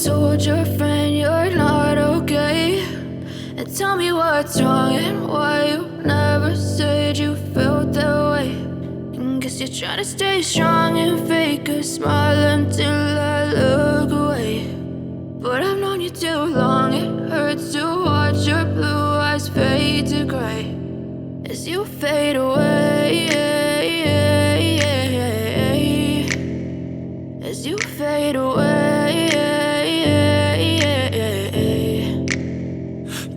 told your friend you're not okay, and tell me what's wrong and why you never said you felt that way. And guess you're trying to stay strong and fake a smile until I look away. But I've known you too long, it hurts to watch your blue eyes fade to gray as you fade away, as you fade away.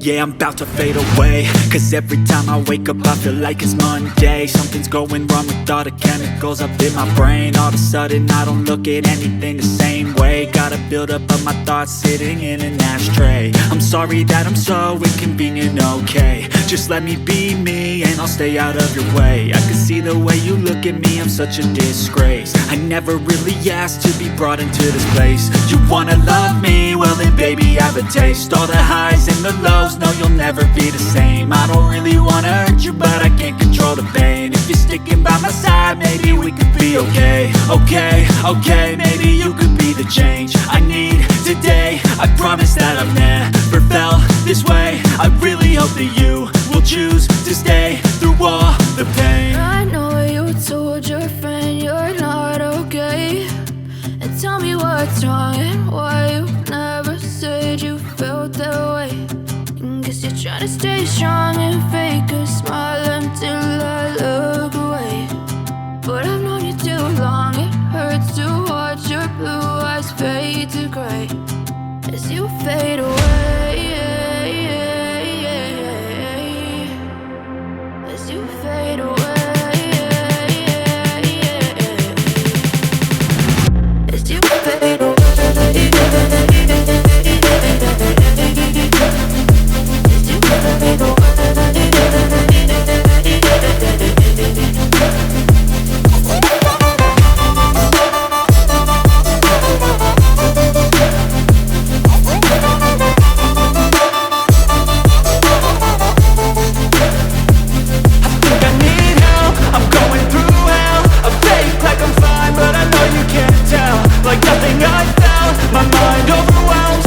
Yeah, I'm about to fade away, cause every time I wake up I feel like it's Monday. Something's going wrong with all the chemicals up in my brain. All of a sudden I don't look at anything the same way. Got a buildup of my thoughts sitting in an ashtray. I'm sorry that I'm so inconvenient, okay. Just let me be me and I'll stay out of your way. I can see the way you look at me, I'm such a disgrace. I never really asked to be brought into this place. You wanna love me? Well then baby I have a taste. All the highs and the lows, no you'll never be the same. I don't really wanna hurt you but I can't control the pain. If you're sticking by my side maybe we could be okay. Okay, maybe you could be the change I need today. I promise that I've never felt this way. I really hope that you will choose to stay through all the pain. I know you told your friend you're not okay, and tell me what's wrong and why you never said you felt that way. And guess you're trying to stay strong and fake a smile until I look away. But I've known you too long, it hurts to watch your blue eyes fade to gray as you fade away, as you fade away, as you fade away, as you fade away. Like nothing I felt, my mind overwhelmed.